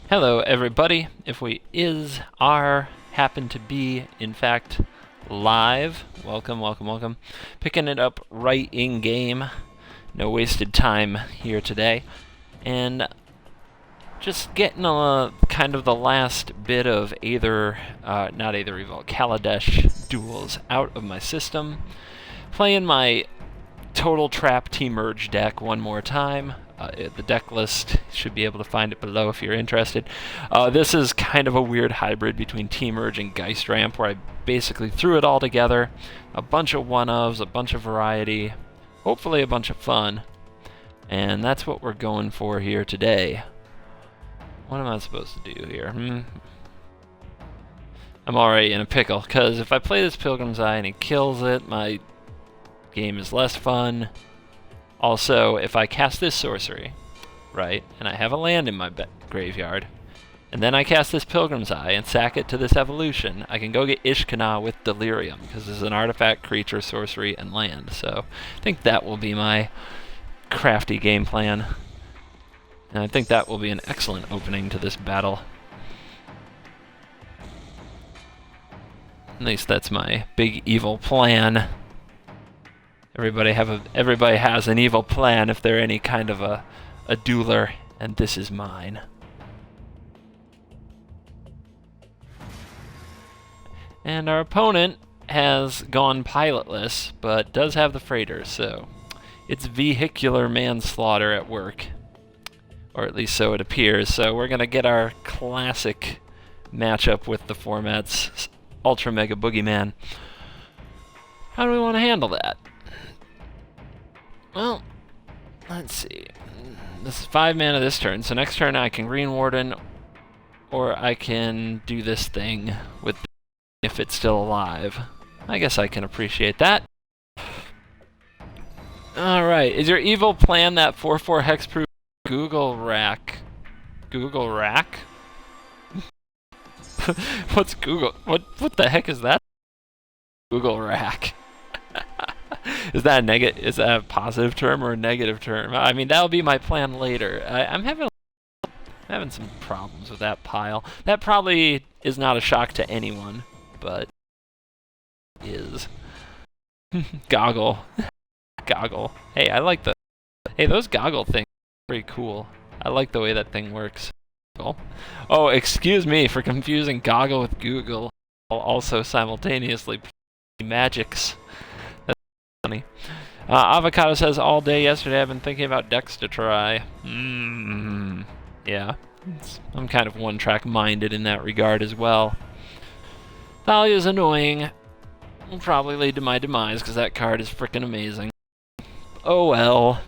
Hello everybody, if we happen to be, in fact, live, welcome. Picking it up right in game, no wasted time here today, and just getting kind of the last bit of not Aether Revolt, Kaladesh duels out of my system, playing my Total Trap Temerge deck one more time. The deck list, should be able to find it below if you're interested. This is kind of a weird hybrid between Temerge and Geistramp, where I basically threw it all together. A bunch of one-ofs, a bunch of variety, hopefully a bunch of fun. And that's what we're going for here today. What am I supposed to do here? I'm already in a pickle, because if I play this Pilgrim's Eye and he kills it, my game is less fun. Also, if I cast this sorcery, right, and I have a land in my graveyard, and then I cast this Pilgrim's Eye and sack it to this evolution, I can go get Ishkana with Delirium, because this is an artifact, creature, sorcery, and land. So I think that will be my crafty game plan. And I think that will be an excellent opening to this battle. At least that's my big evil plan. Everybody has an evil plan if they're any kind of a dueler, and this is mine. And our opponent has gone pilotless, but does have the freighter, so it's vehicular manslaughter at work. Or at least so it appears. So we're gonna get our classic matchup with the format's Ultra Mega Boogeyman. How do we want to handle that? Well, let's see. This is 5 mana this turn, so next turn I can greenwarden, or I can do this thing with if it's still alive. I guess I can appreciate that. Alright, is your evil plan that 4/4 hexproof Google rack? Google rack? What's Google? What the heck is that? Google rack. Is that a positive term or a negative term? I mean, that'll be my plan later. I'm having some problems with that pile. That probably is not a shock to anyone, but is. Goggle. Goggle. Hey, Hey, those goggle things are pretty cool. I like the way that thing works. Oh, excuse me for confusing goggle with Google. While also simultaneously magics. Funny. Avocado says, all day yesterday I've been thinking about decks to try. Yeah. I'm kind of one-track minded in that regard as well. Thalia's annoying. Will probably lead to my demise because that card is frickin' amazing. Oh well.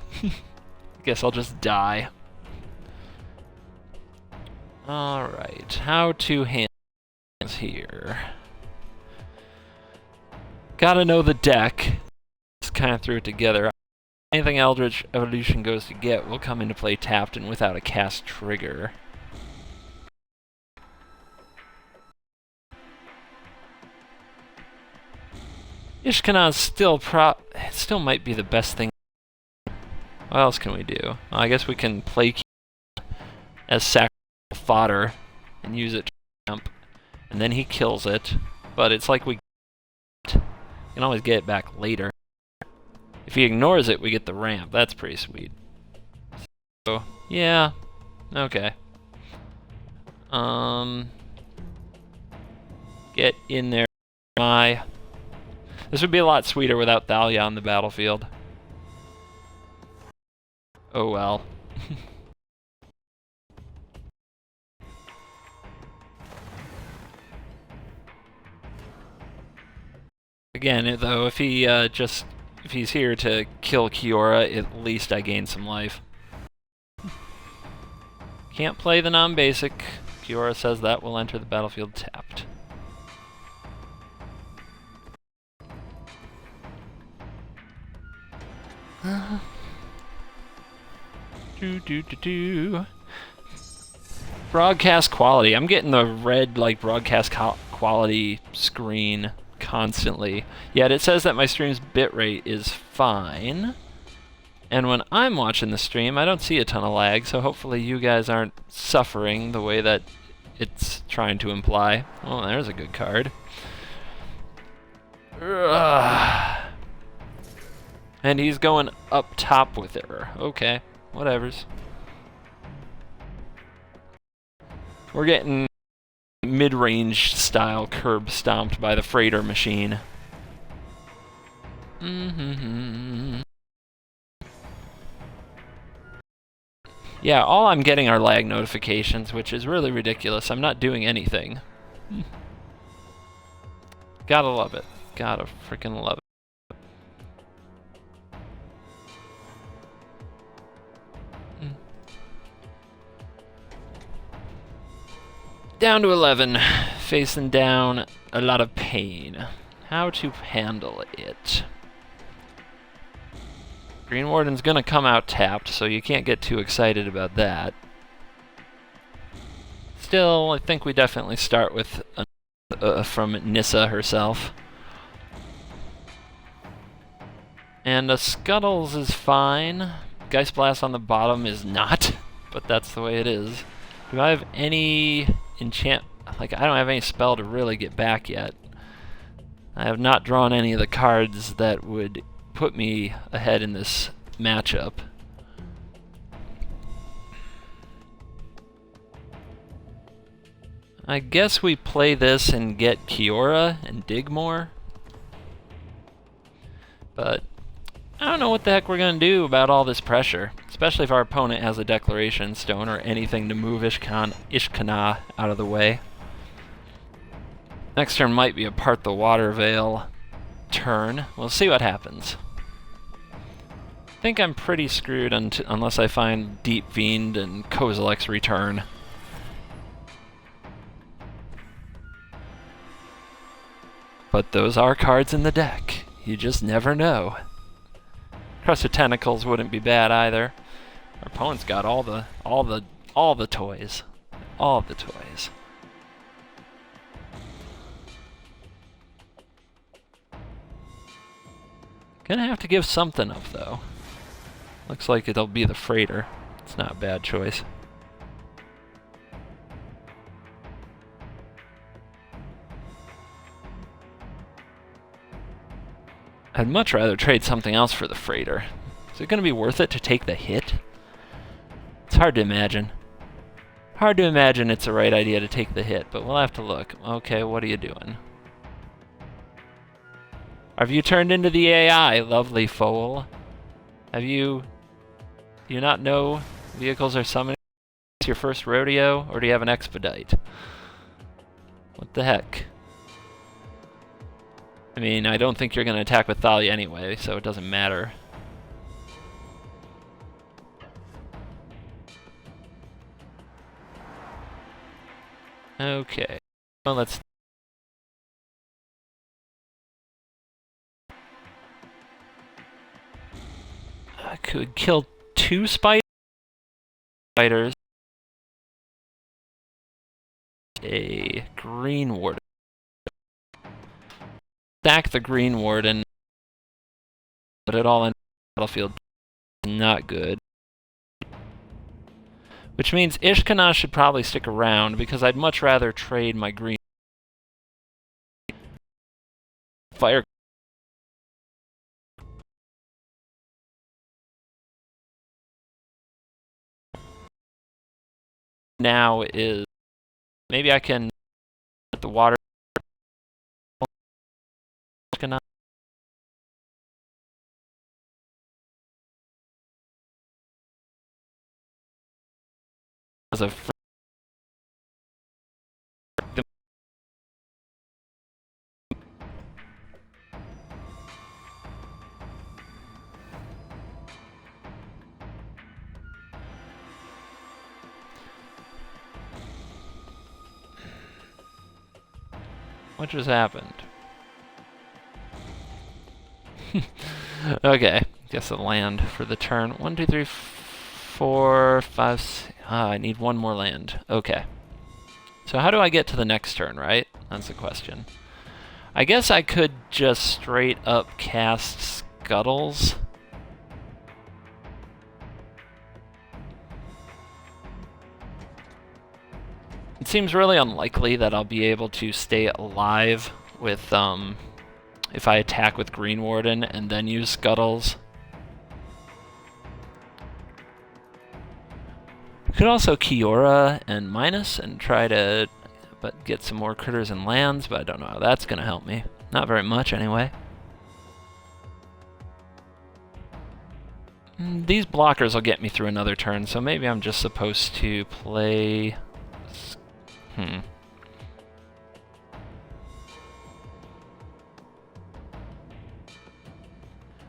Guess I'll just die. Alright, how to handle this here. Gotta know the deck. Just kind of threw it together. Anything Eldrich Evolution goes to get will come into play tapped and without a cast trigger. Ishkana still might be the best thing. What else can we do? Well, I guess we can play as sacrificial fodder and use it to jump, and then he kills it. But it's like we can always get it back later. If he ignores it, we get the ramp. That's pretty sweet. So, yeah. Okay. Get in there. This would be a lot sweeter without Thalia on the battlefield. Oh well. Again, though, if he's here to kill Kiora, at least I gain some life. Can't play the non-basic. Kiora says that will enter the battlefield tapped. Broadcast quality. I'm getting the red, like, broadcast quality screen constantly. Yet it says that my stream's bitrate is fine. And when I'm watching the stream, I don't see a ton of lag, so hopefully you guys aren't suffering the way that it's trying to imply. Oh, there's a good card. Ugh. And he's going up top with it. Okay, whatevers. We're getting mid-range style curb stomped by the freighter machine. Yeah, all I'm getting are lag notifications, which is really ridiculous. I'm not doing anything. Gotta love it. Gotta freaking love it. Down to 11, facing down a lot of pain. How to handle it? Greenwarden's gonna come out tapped, so you can't get too excited about that. Still, I think we definitely start with from Nissa herself. And a Scuttles is fine. Geistblast on the bottom is not, but that's the way it is. Do I have any enchant? Like, I don't have any spell to really get back yet. I have not drawn any of the cards that would put me ahead in this matchup. I guess we play this and get Kiora and dig more. But I don't know what the heck we're going to do about all this pressure, especially if our opponent has a declaration stone or anything to move ishkana out of the way. Next turn might be a part the waterveil turn. We'll see what happens. I think I'm pretty screwed unless I find Deep Fiend and Kozilek's Return. But those are cards in the deck. You just never know. Crusher Tentacles wouldn't be bad either. Our opponent's got all the toys. All the toys. Gonna have to give something up though. Looks like it'll be the freighter. It's not a bad choice. I'd much rather trade something else for the freighter. Is it going to be worth it to take the hit? It's hard to imagine. Hard to imagine it's the right idea to take the hit, but we'll have to look. Okay, what are you doing? Have you turned into the AI, lovely foal? Have you... Do you not know vehicles are summoning? It's your first rodeo, or do you have an expedite? What the heck? I mean, I don't think you're going to attack with Thalia anyway, so it doesn't matter. Okay. Well, let's... I could kill 2 spiders. A greenwarden. Stack the greenwarden, put it all in the battlefield. Not good. Which means Ishkana should probably stick around, because I'd much rather trade my green fire. Now is maybe I can put the water as a what just happened? Okay, guess a land for the turn. 1, 2, 3, 4, 5, 6. I need one more land. Okay. So how do I get to the next turn, right? That's the question. I guess I could just straight up cast Scuttles. It seems really unlikely that I'll be able to stay alive with, if I attack with greenwarden and then use scuttles. Could also kiora and minus and try to get some more critters and lands, but I don't know how that's going to help me. Not very much, anyway. These blockers will get me through another turn, so maybe I'm just supposed to play...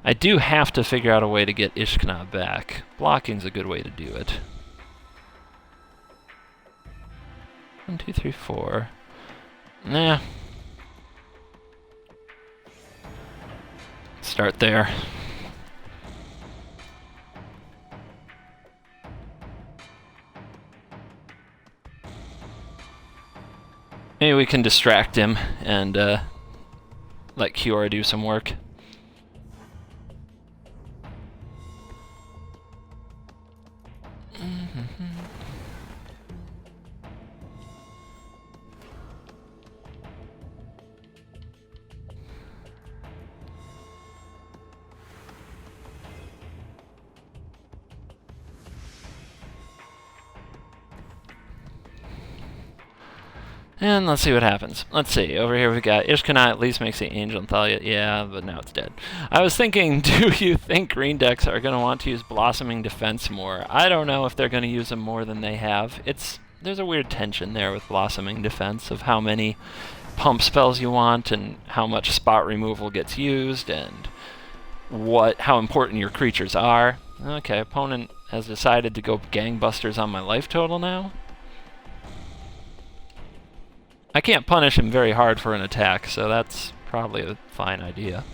I do have to figure out a way to get Ishkana back. Blocking's a good way to do it. 1, 2, 3, 4. Nah. Start there. Maybe we can distract him and let Kiora do some work. And let's see what happens. Let's see, over here we've got Ishkana at least makes the Angel and Thalia. Yeah, but now it's dead. I was thinking, do you think green decks are going to want to use Blossoming Defense more? I don't know if they're going to use them more than they have. There's a weird tension there with Blossoming Defense of how many pump spells you want and how much spot removal gets used and how important your creatures are. Okay, opponent has decided to go gangbusters on my life total now. I can't punish him very hard for an attack, so that's probably a fine idea.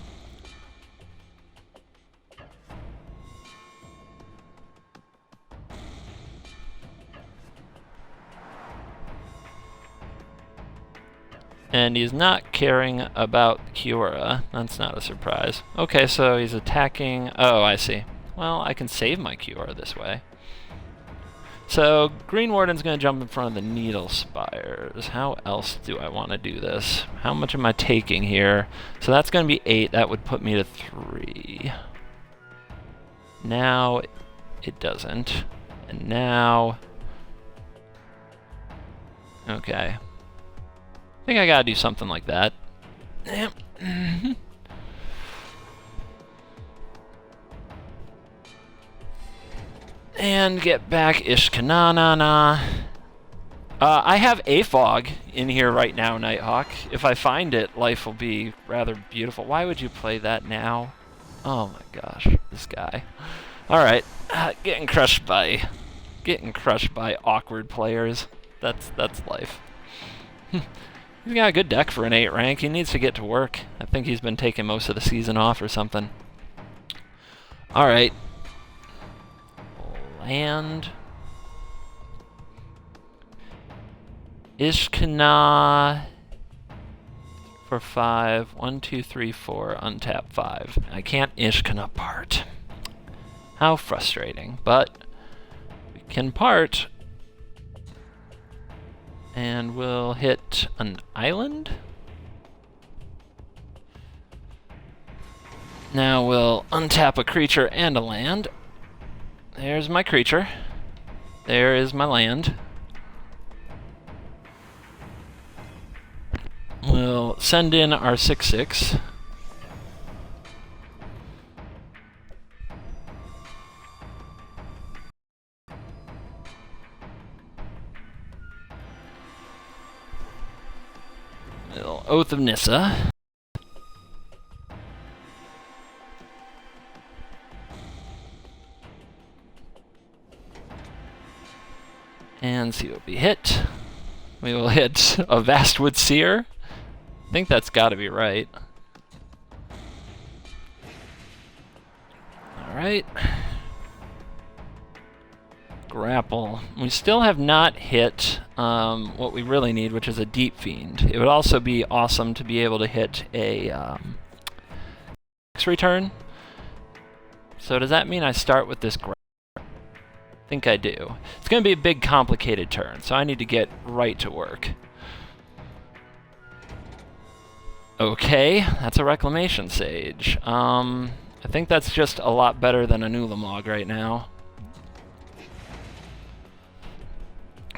And he's not caring about Kiora. That's not a surprise. Okay, so he's attacking... Oh, I see. Well, I can save my Kiora this way. So, Greenwarden's going to jump in front of the Needle Spires. How else do I want to do this? How much am I taking here? So that's going to be 8. That would put me to 3. Now, it doesn't. And now... Okay. I think I gotta do something like that. And get back Ishkana. I have a fog in here right now, Nighthawk. If I find it, life will be rather beautiful. Why would you play that now? Oh my gosh, this guy. Alright, getting crushed by awkward players. That's life. He's got a good deck for an 8 rank. He needs to get to work. I think he's been taking most of the season off or something. Alright. Land. Ishkana for 5. 1, 2, 3, 4. Untap 5. I can't Ishkana part. How frustrating. But we can part. And we'll hit an island. Now we'll untap a creature and a land. There's my creature. There is my land. We'll send in our 6/6. Little Oath of Nissa. And see what we hit. We will hit a Vastwood Seer. I think that's got to be right. Alright. Grapple. We still have not hit what we really need, which is a Deep Fiend. It would also be awesome to be able to hit a return. So does that mean I start with this grapple? think I do. It's going to be a big, complicated turn, so I need to get right to work. Okay, that's a reclamation sage. I think that's just a lot better than an ulamog right now.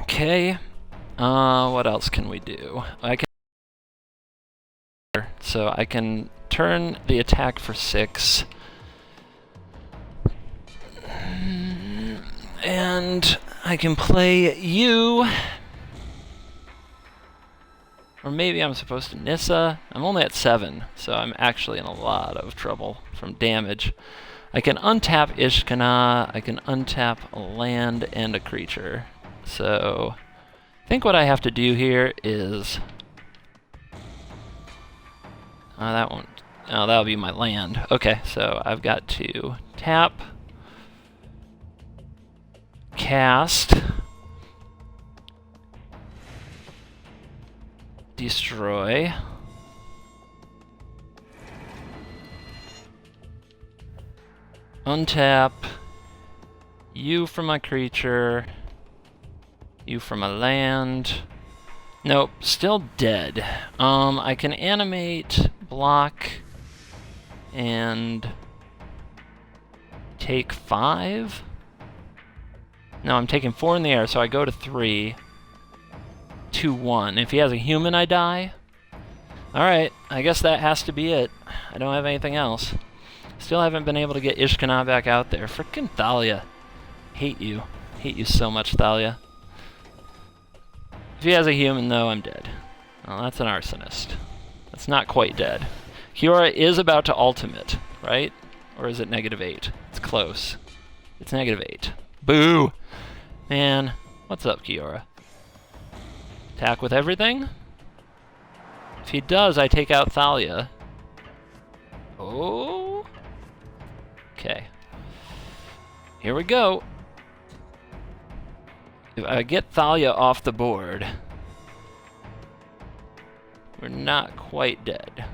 Okay, what else can we do? So I can turn the attack for 6. And I can play you. Or maybe I'm supposed to nissa. I'm only at 7, so I'm actually in a lot of trouble from damage. I can untap ishkana, I can untap a land and a creature. So I think what I have to do here is... that won't... Oh, that'll be my land. Okay, so I've got to tap, cast, destroy, untap, you from my creature, you from my land. Nope, still dead. I can animate, block, and take 5? No, I'm taking 4 in the air, so I go to 3, 2, 1. If he has a human, I die. Alright, I guess that has to be it. I don't have anything else. Still haven't been able to get Ishkana back out there. Frickin' Thalia. Hate you. Hate you so much, Thalia. If he has a human, though, I'm dead. Well, that's an arsonist. That's not quite dead. Kiora is about to ultimate, right? Or is it -8? It's close. It's -8. Boo! Man, what's up, Kiora? Attack with everything? If he does, I take out Thalia. Oh! Okay. Here we go. If I get Thalia off the board, we're not quite dead.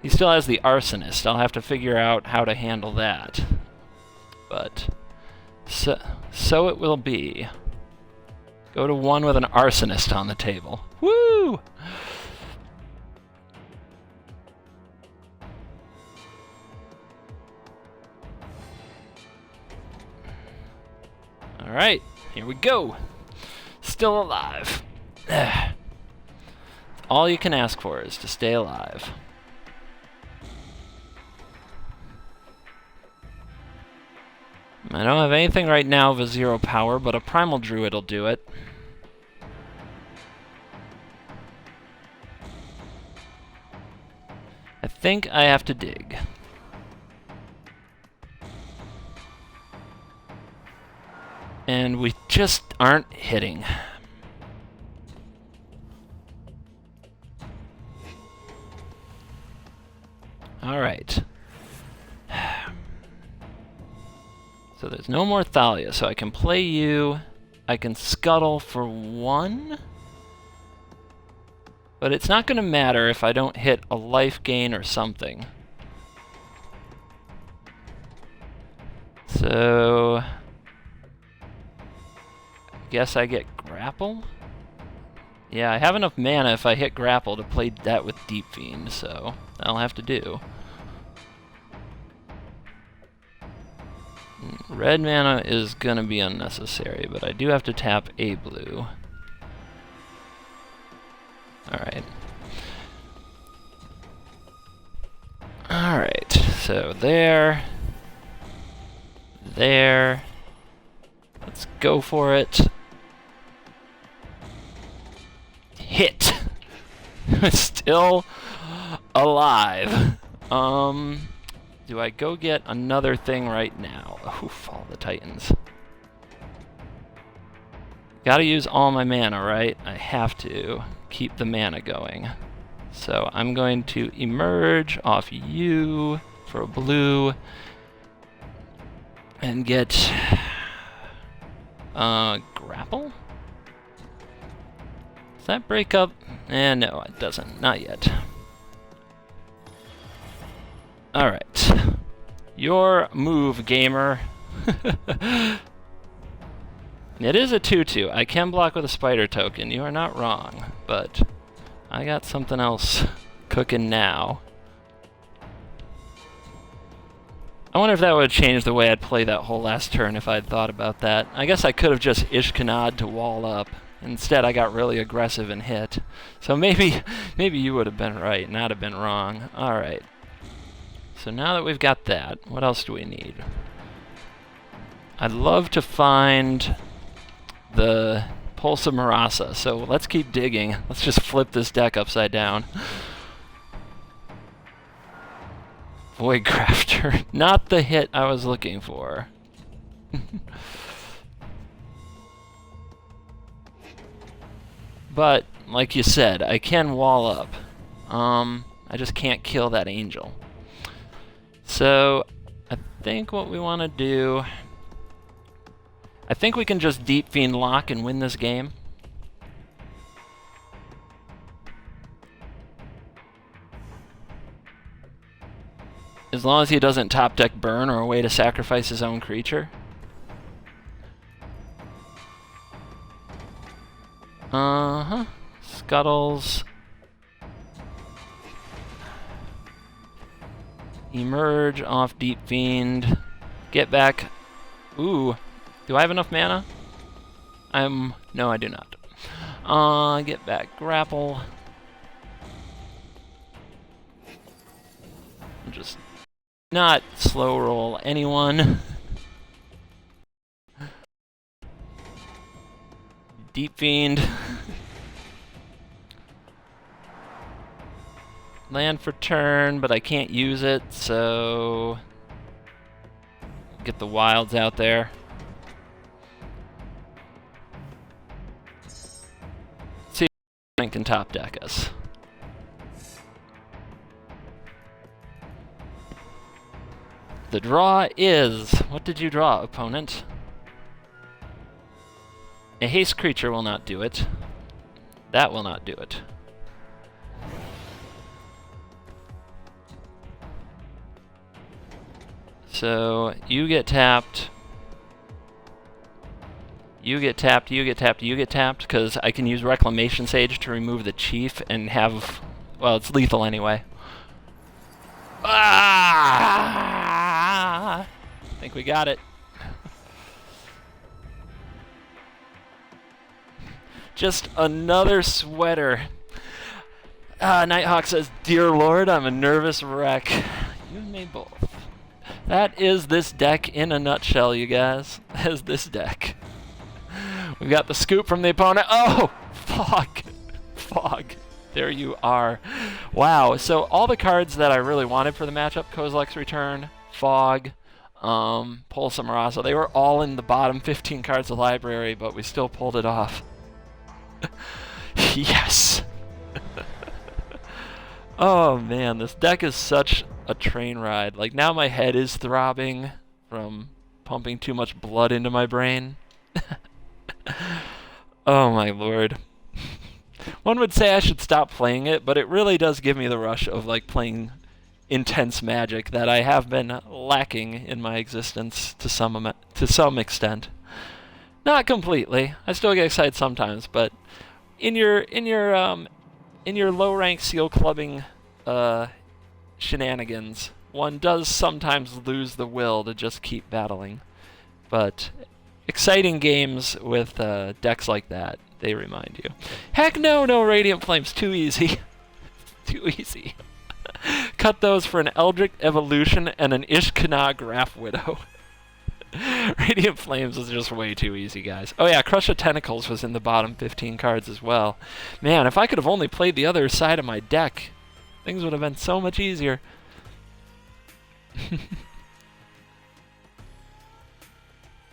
He still has the arsonist. I'll have to figure out how to handle that. But so it will be. Go to 1 with an arsonist on the table. Woo! Alright, here we go. Still alive. All you can ask for is to stay alive. I don't have anything right now of a 0 power, but a primal druid will do it. I think I have to dig. And we just aren't hitting. All right. So there's no more Thalia, so I can play you. I can scuttle for 1. But it's not going to matter if I don't hit a life gain or something. So... guess I get grapple? Yeah, I have enough mana if I hit grapple to play that with Deep Fiend, so that'll have to do. Red mana is gonna be unnecessary, but I do have to tap a blue. Alright. Alright, so there. There. Let's go for it. Hit! Still alive. Do I go get another thing right now? Oof, all the titans. Gotta use all my mana, right? I have to keep the mana going. So I'm going to emerge off you for a blue and get grapple? Does that break up? No, it doesn't. Not yet. Alright. Your move, gamer. It is a 2/2. I can block with a spider token. You are not wrong, but I got something else cooking now. I wonder if that would change the way I'd play that whole last turn if I'd thought about that. I guess I could have just ishkana'd to wall up. Instead, I got really aggressive and hit. So maybe you would have been right, not have been wrong. Alright. So now that we've got that, what else do we need? I'd love to find the Pulse of Murasa, so let's keep digging. Let's just flip this deck upside down. Void grafter. Not the hit I was looking for. But, like you said, I can wall up. I just can't kill that angel. So, I think what we want to do... I think we can just Deep Fiend lock and win this game. As long as he doesn't top deck burn or a way to sacrifice his own creature. Uh-huh. Scuttles. Emerge off Deep Fiend. Get back. Ooh. Do I have enough mana? No, I do not. Get back. Grapple. Just not slow roll anyone. Deep Fiend. Land for turn, but I can't use it, so... Get the wilds out there. See if I can top deck us. The draw is... What did you draw, opponent? A haste creature will not do it. That will not do it. So, you get tapped. You get tapped, you get tapped, you get tapped, because I can use Reclamation Sage to remove the chief and have... Well, it's lethal anyway. Ah! I think we got it. Just another sweater. Nighthawk says, "Dear Lord, I'm a nervous wreck." You and me both. That is this deck in a nutshell, you guys. That is this deck. We've got the scoop from the opponent. Oh! Fog. Fog. There you are. Wow, so all the cards that I really wanted for the matchup, Kozilek's Return, Fog, Pulse of Murasa, they were all in the bottom 15 cards of the library, but we still pulled it off. Yes! Oh man, this deck is such a train ride. Like, now my head is throbbing from pumping too much blood into my brain. Oh my lord. One would say I should stop playing it, but it really does give me the rush of like playing intense Magic that I have been lacking in my existence to some extent. Not completely. I still get excited sometimes, but in your low rank seal clubbing shenanigans, one does sometimes lose the will to just keep battling. But exciting games with decks like that, they remind you. Heck no, no Radiant Flames, too easy. Too easy. Cut those for an Eldrich Evolution and an Ishkana Graph Widow. Radiant Flames was just way too easy, guys. Oh yeah, Crush of Tentacles was in the bottom 15 cards as well. Man, if I could have only played the other side of my deck, things would have been so much easier.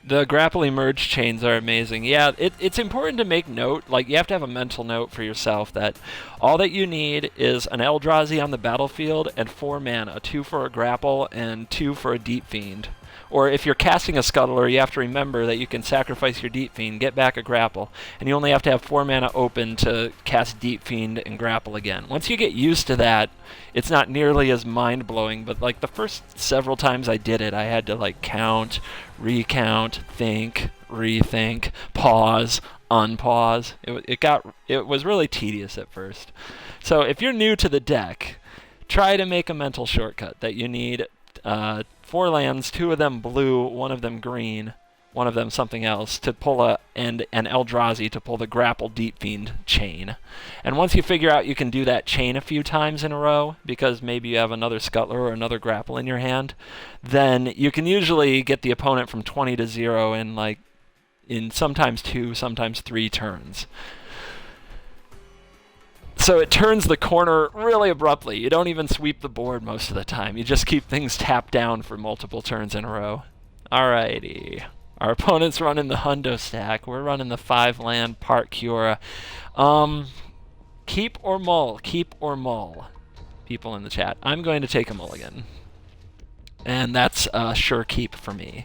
The grapple merge chains are amazing. Yeah, it's important to make note, like you have to have a mental note for yourself that all that you need is an Eldrazi on the battlefield and 4 mana, 2 for a grapple and 2 for a Deep Fiend. Or if you're casting a scuttler, you have to remember that you can sacrifice your deep fiend, get back a grapple, and you only have to have 4 mana open to cast deep fiend and grapple again. Once you get used to that, it's not nearly as mind-blowing, but like the first several times I did it, I had to like count, recount, think, rethink, pause, unpause. It was really tedious at first. So if you're new to the deck, try to make a mental shortcut that you need 4 lands, 2 of them blue, 1 of them green, 1 of them something else, to pull and an Eldrazi to pull the grapple deep fiend chain. And once you figure out you can do that chain a few times in a row, because maybe you have another scuttler or another grapple in your hand, then you can usually get the opponent from 20 to 0 in sometimes 2, sometimes 3 turns. So it turns the corner really abruptly. You don't even sweep the board most of the time. You just keep things tapped down for multiple turns in a row. Alrighty. Our opponent's running the hundo stack. We're running the 5-land part kiora. Keep or mull? Keep or mull? People in the chat. I'm going to take a mulligan. And that's a sure keep for me.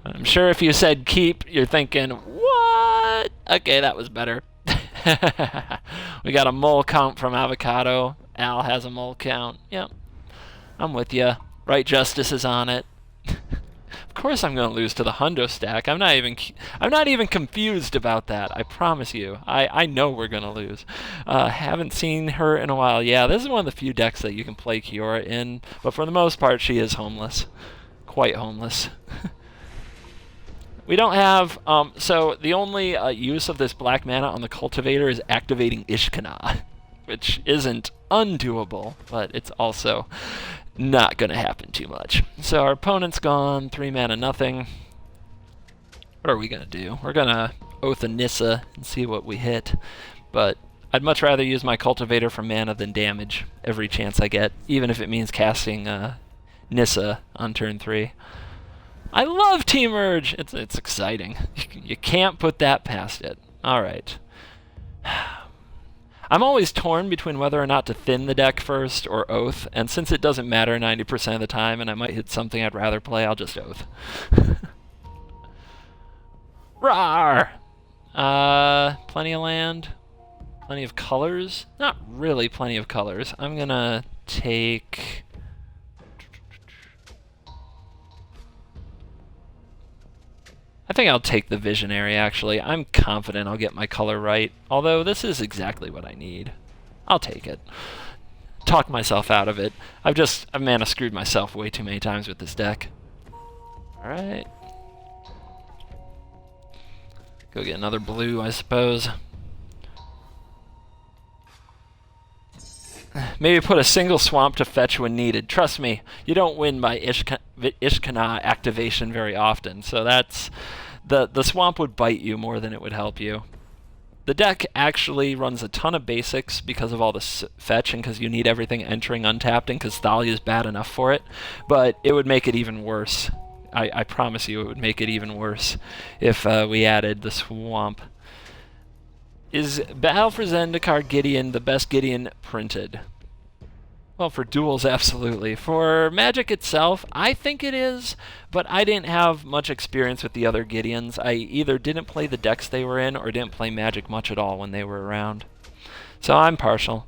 I'm sure if you said keep, you're thinking, what? Okay, that was better. We got a mull count from Avocado. Al has a mull count. Yep. I'm with you. Right Justice is on it. Of course I'm going to lose to the hundo stack. I'm not even confused about that. I promise you. I know we're going to lose. Haven't seen her in a while. Yeah, this is one of the few decks that you can play Kiora in, but for the most part she is homeless. Quite homeless. We don't have, so the only use of this black mana on the cultivator is activating Ishkana, which isn't undoable, but it's also not going to happen too much. So our opponent's gone, 3 mana nothing. What are we going to do? We're going to Oath a Nissa and see what we hit, but I'd much rather use my cultivator for mana than damage every chance I get, even if it means casting Nissa on turn 3. I love Temerge! It's exciting. You can't put that past it. Alright. I'm always torn between whether or not to thin the deck first or Oath, and since it doesn't matter 90% of the time and I might hit something I'd rather play, I'll just Oath. Rawr! Plenty of land. Plenty of colors. Not really plenty of colors. I'm gonna take... I think I'll take the Visionary, actually. I'm confident I'll get my color right, although this is exactly what I need. I'll take it. Talk myself out of it. I've mana screwed myself way too many times with this deck. Alright. Go get another blue, I suppose. Maybe put a single swamp to fetch when needed. Trust me, you don't win by Ishkana activation very often, so that's... The swamp would bite you more than it would help you. The deck actually runs a ton of basics because of all the fetch and because you need everything entering untapped and because Thalia is bad enough for it, but it would make it even worse. I promise you it would make it even worse if we added the swamp. Is Battle for Zendikar Gideon the best Gideon printed? Well, for duels, absolutely. For Magic itself, I think it is, but I didn't have much experience with the other Gideons. I either didn't play the decks they were in or didn't play Magic much at all when they were around. So I'm partial.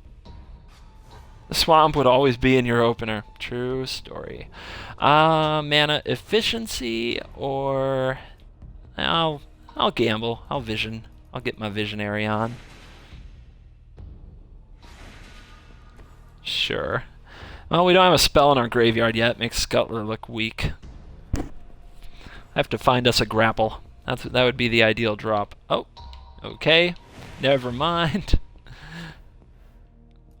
The swamp would always be in your opener. True story. Mana efficiency, or... I'll gamble. I'll vision. I'll get my Visionary on. Sure. Well, we don't have a spell in our graveyard yet. Makes Scuttler look weak. I have to find us a grapple. That would be the ideal drop. Oh, okay. Never mind.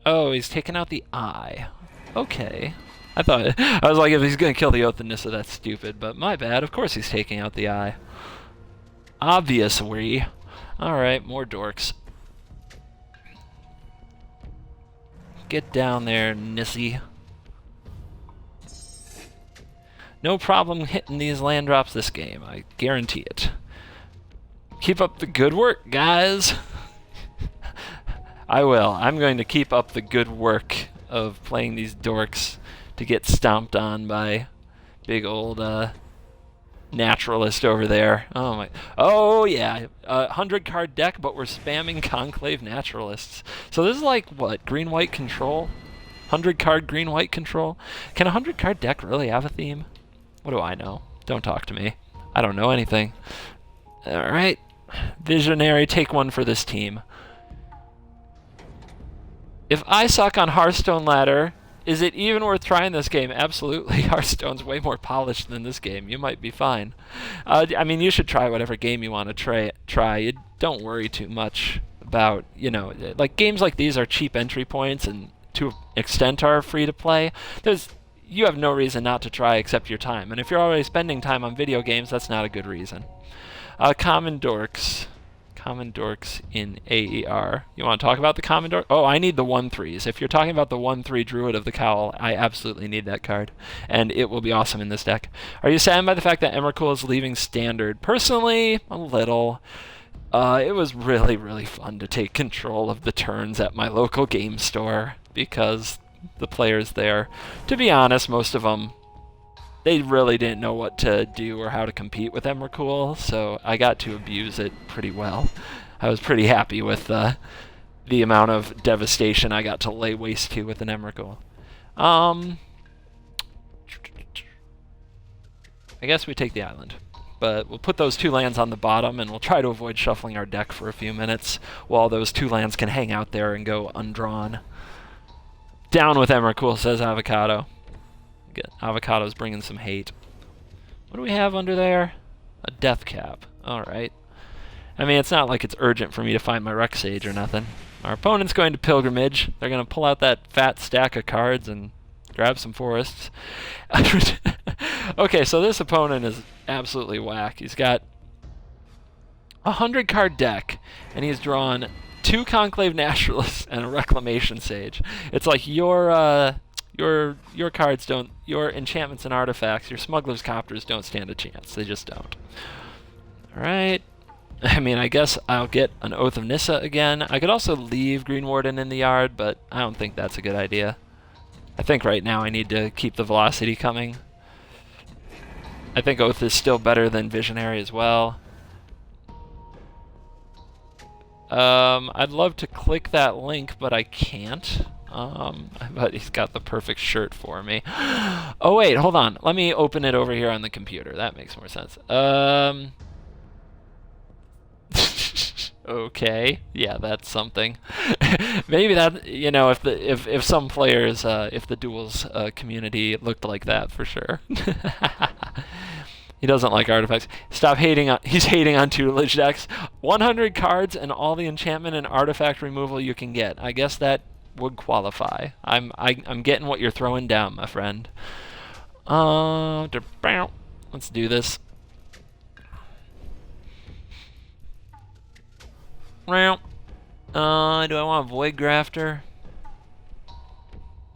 Oh, he's taking out the eye. Okay. I was like, if he's gonna kill the Oath of Nissa, that's stupid. But my bad. Of course he's taking out the eye. Obviously. Alright, more dorks. Get down there, Nissy. No problem hitting these land drops this game, I guarantee it. Keep up the good work, guys. I will. I'm going to keep up the good work of playing these dorks to get stomped on by big old naturalist over there. Oh my! Oh yeah, 100-card deck, but we're spamming conclave naturalists. So this is like what, green-white control? 100-card green-white control? Can a 100-card deck really have a theme? What do I know? Don't talk to me. I don't know anything. All right, visionary, take one for this team. If I suck on Hearthstone ladder, is it even worth trying this game? Absolutely. Hearthstone's way more polished than this game. You might be fine. I mean, you should try whatever game you want to try. You don't worry too much about, you know, like games like these are cheap entry points and to an extent are free to play. You have no reason not to try except your time. And if you're already spending time on video games, that's not a good reason. Common dorks. Common dorks in AER. You want to talk about the common dork? Oh, I need the 1/3s. If you're talking about the 1/3 Druid of the Cowl, I absolutely need that card. And it will be awesome in this deck. Are you saddened by the fact that Emrakul is leaving standard? Personally, a little. It was really, really fun to take control of the turns at my local game store because the players there, to be honest, most of them, they really didn't know what to do or how to compete with Emrakul, so I got to abuse it pretty well. I was pretty happy with the amount of devastation I got to lay waste to with an Emrakul. I guess we take the island. But we'll put those 2 lands on the bottom, and we'll try to avoid shuffling our deck for a few minutes while those 2 lands can hang out there and go undrawn. Down with Emrakul, says Avocado. Avocado's bringing some hate. What do we have under there? A deathcap. Alright. I mean, it's not like it's urgent for me to find my Rex Sage or nothing. Our opponent's going to pilgrimage. They're going to pull out that fat stack of cards and grab some forests. Okay, so this opponent is absolutely whack. He's got a 100-card deck, and he's drawn 2 Conclave Naturalists and a Reclamation Sage. It's like your cards don't, your enchantments and artifacts, your smuggler's copters don't stand a chance. They just don't. Alright. I mean, I guess I'll get an Oath of Nissa again. I could also leave Greenwarden in the yard, but I don't think that's a good idea. I think right now I need to keep the velocity coming. I think Oath is still better than Visionary as well. I'd love to click that link, but I can't. But he's got the perfect shirt for me. Oh wait, hold on. Let me open it over here on the computer. That makes more sense. Okay, yeah, that's something. Maybe that, you know, if some players, if the duels community looked like that for sure. He doesn't like artifacts. Stop hating on. He's hating on tutelage decks. 100 cards and all the enchantment and artifact removal you can get. I guess that would qualify. I'm getting what you're throwing down, my friend. Let's do this. Do I want a Void Grafter?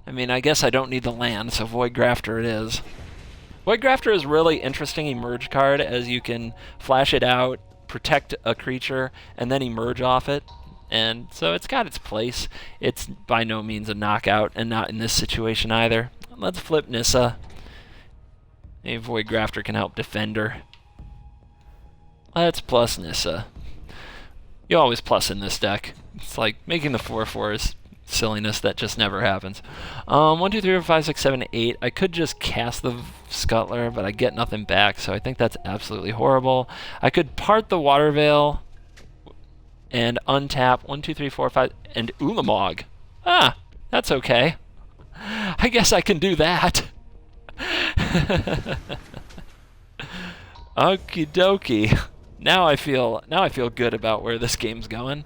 I mean, I guess I don't need the land, so Void Grafter it is. Void Grafter is really interesting emerge card, as you can flash it out, protect a creature, and then emerge off it. And so it's got its place. It's by no means a knockout, and not in this situation either. Let's flip Nissa. A Void Grafter can help Defender. Let's plus Nissa. You always plus in this deck. It's like making the 4/4s silliness that just never happens. 1, 2, 3, 4, 5, 6, 7, 8. I could just cast the Scuttler, but I get nothing back, so I think that's absolutely horrible. I could part the waterveil and untap 1, 2, 3, 4, 5, and ulamog. Ah, that's okay. I guess I can do that. Okie dokie. Now I feel good about where this game's going.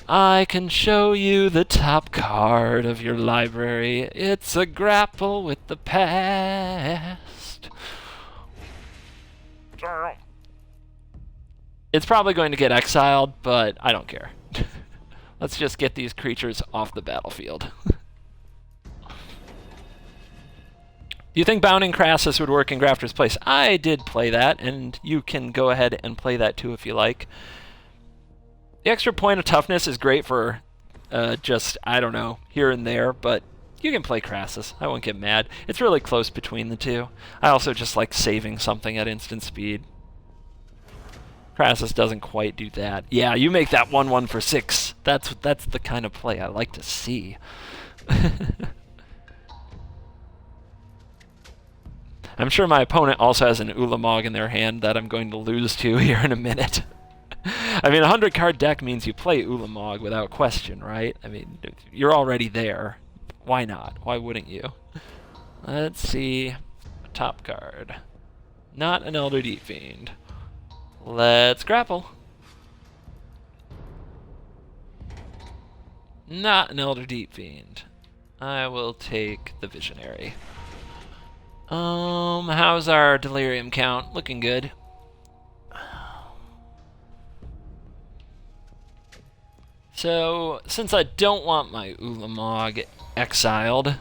I can show you the top card of your library. It's a grapple with the past. It's probably going to get exiled, but I don't care. Let's just get these creatures off the battlefield. Do you think Bounding Crassus would work in Grafter's place? I did play that, and you can go ahead and play that too if you like. The extra point of toughness is great for just, I don't know, here and there, but you can play Crassus. I won't get mad. It's really close between the two. I also just like saving something at instant speed. Crassus doesn't quite do that. Yeah, you make that 1/1 for 6. That's the kind of play I like to see. I'm sure my opponent also has an ulamog in their hand that I'm going to lose to here in a minute. I mean, a 100-card deck means you play ulamog without question, right? I mean, you're already there. Why not? Why wouldn't you? Let's see. Top card. Not an eldrich fiend. Let's grapple. Not an eldrich fiend. I will take the visionary. How's our delirium count? Looking good. So, since I don't want my ulamog exiled,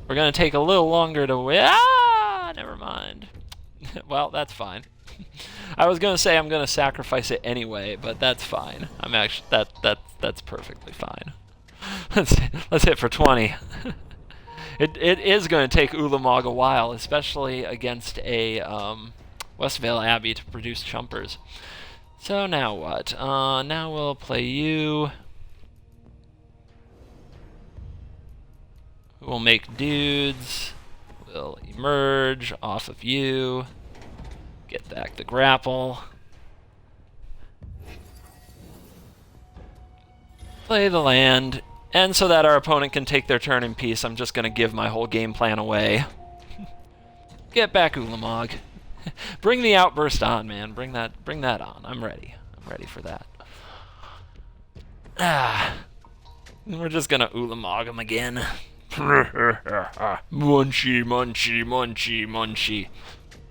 we're gonna take a little longer to win. Ah, never mind. Well, that's fine. I was gonna say I'm gonna sacrifice it anyway, but that's fine. I'm actually that's perfectly fine. Let's hit for 20. It is gonna take ulamog a while, especially against a Waterveil Abbey to produce chumpers. So now what? Now we'll play you. We'll make dudes. We'll emerge off of you. Get back the grapple. Play the land. And so that our opponent can take their turn in peace, I'm just going to give my whole game plan away. Get back ulamog. Bring the outburst on, man. Bring that on. I'm ready. I'm ready for that. We're just going to ulamog him again. Munchy, munchy, munchy, munchy.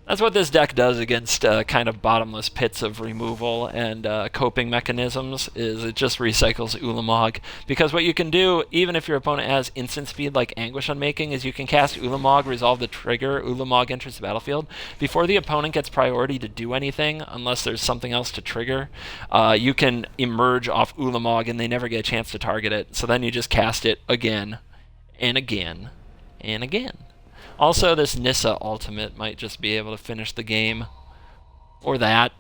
That's what this deck does against kind of bottomless pits of removal and coping mechanisms, is it just recycles ulamog. Because what you can do, even if your opponent has instant speed like Anguish Unmaking, is you can cast ulamog, resolve the trigger, ulamog enters the battlefield. Before the opponent gets priority to do anything, unless there's something else to trigger, you can emerge off ulamog and they never get a chance to target it. So then you just cast it again, and again, and again. Also, this Nissa ultimate might just be able to finish the game, or that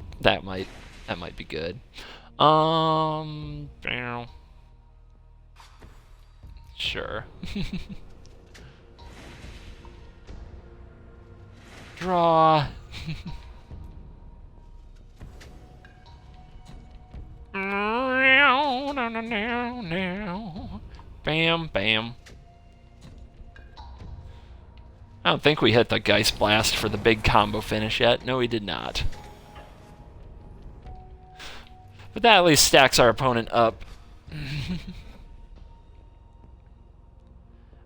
might be good. Sure. Draw. Bam, bam. I don't think we hit the geistblast for the big combo finish yet. No, we did not. But that at least stacks our opponent up.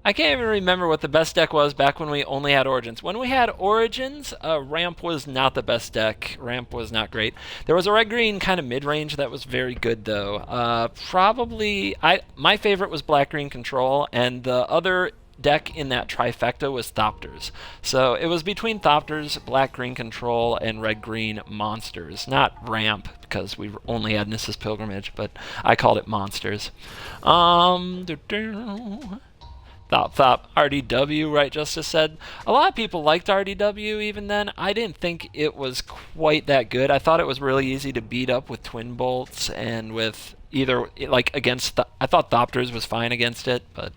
I can't even remember what the best deck was back when we only had Origins. When we had Origins, Ramp was not the best deck. Ramp was not great. There was a red-green kind of mid-range that was very good, though. Probably, my favorite was black-green control, and the other deck in that trifecta was Thopters. So it was between Thopters, black-green control, and red-green monsters. Not Ramp, because we only had Nissa's Pilgrimage, but I called it monsters. Thop, RDW, right, Justice said. A lot of people liked RDW even then. I didn't think it was quite that good. I thought it was really easy to beat up with Twin Bolts and with either, like, against, I thought Thopters was fine against it, but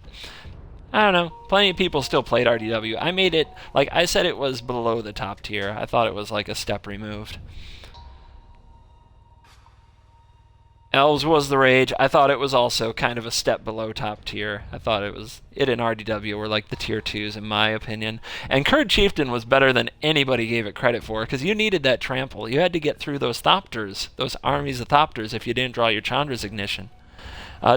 I don't know. Plenty of people still played RDW. I made it, like I said, it was below the top tier. I thought it was like a step removed. Elves was the rage. I thought it was also kind of a step below top tier. I thought it and RDW were like the tier 2s in my opinion. And Kurd Chieftain was better than anybody gave it credit for, because you needed that trample. You had to get through those Thopters, those armies of Thopters, if you didn't draw your Chandra's Ignition.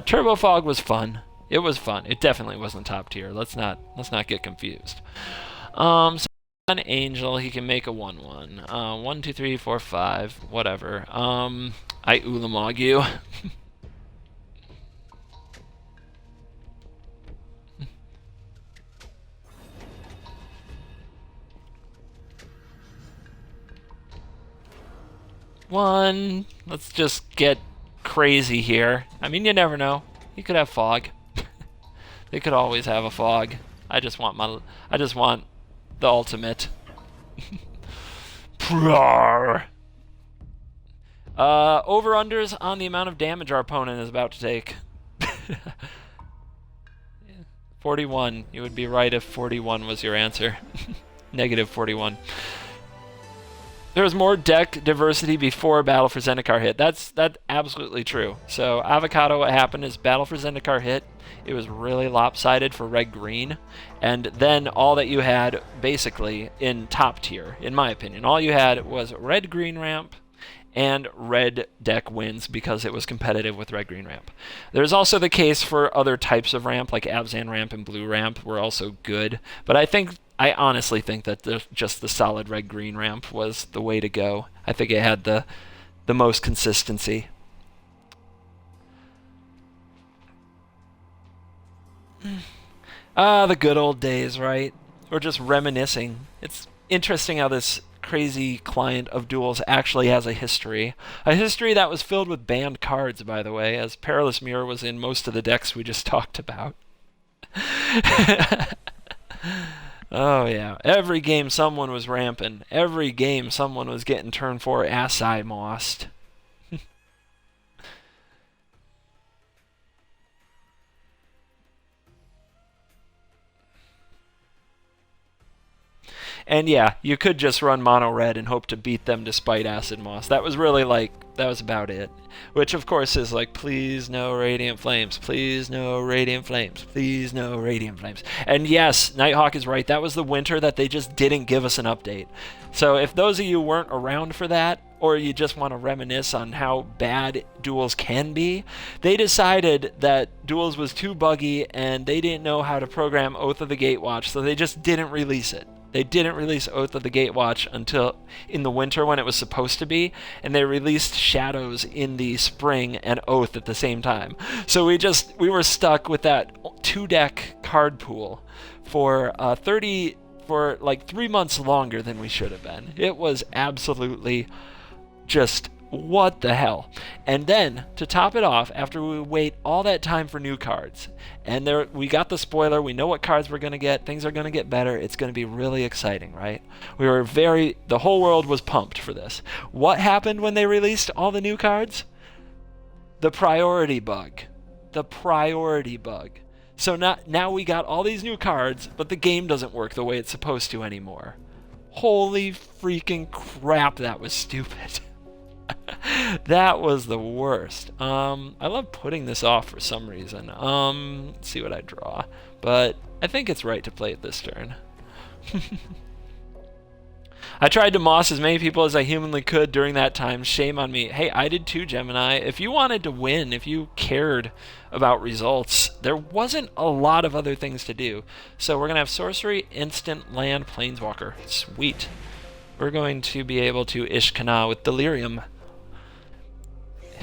Turbo Fog was fun. It was fun. It definitely wasn't top tier. Let's not get confused. So an angel, he can make a 1/1. 1, 2, 3, 4, 5, whatever. I ulamog you. One. Let's just get crazy here. I mean, you never know. You could have fog. They could always have a fog. I just want the ultimate. Over-unders on the amount of damage our opponent is about to take. 41. You would be right if 41 was your answer. Negative 41. There was more deck diversity before Battle for Zendikar hit. That's absolutely true. So Avocado, what happened is Battle for Zendikar hit. It was really lopsided for red-green. And then all that you had, basically, in top tier, in my opinion, all you had was red-green ramp and red deck wins because it was competitive with red-green ramp. There's also the case for other types of ramp, like Abzan ramp and blue ramp were also good. But I honestly think that just the solid red-green ramp was the way to go. I think it had the most consistency. The good old days, right? We're just reminiscing. It's interesting how this crazy client of duels actually has a history. A history that was filled with banned cards, by the way, as Perilous Mirror was in most of the decks we just talked about. Oh yeah, every game someone was ramping. Every game someone was getting turn 4 Assai mossed. And yeah, you could just run mono red and hope to beat them despite acid moss. That was really that was about it. Which of course is like, please no radiant flames, please no radiant flames, please no radiant flames. And yes, Nighthawk is right, that was the winter that they just didn't give us an update. So if those of you weren't around for that, or you just want to reminisce on how bad duels can be, they decided that duels was too buggy and they didn't know how to program Oath of the Gatewatch, so they just didn't release it. They didn't release Oath of the Gatewatch until in the winter when it was supposed to be, and they released Shadows in the spring and Oath at the same time. So we were stuck with that 2-deck card pool for like 3 months longer than we should have been. It was absolutely just what the hell. And then to top it off, after we wait all that time for new cards, and we got the spoiler, we know what cards we're going to get, things are going to get better, it's going to be really exciting, right? The whole world was pumped for this. What happened when they released all the new cards? The priority bug. So now we got all these new cards, but the game doesn't work the way it's supposed to anymore. Holy freaking crap, that was stupid. That was the worst. I love putting this off for some reason. Let's see what I draw. But I think it's right to play it this turn. I tried to moss as many people as I humanly could during that time. Shame on me. Hey, I did too, Gemini. If you wanted to win, if you cared about results, there wasn't a lot of other things to do. So we're going to have sorcery, instant, land, planeswalker. Sweet. We're going to be able to ishkana with delirium.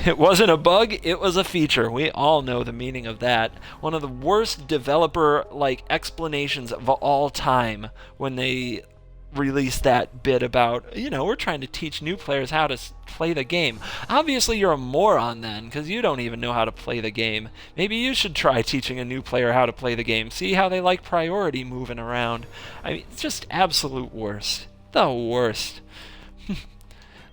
It wasn't a bug, it was a feature. We all know the meaning of that. One of the worst developer explanations of all time when they released that bit about, we're trying to teach new players how to play the game. Obviously you're a moron then, because you don't even know how to play the game. Maybe you should try teaching a new player how to play the game. See how they like priority moving around. I mean, it's just absolute worst. The worst.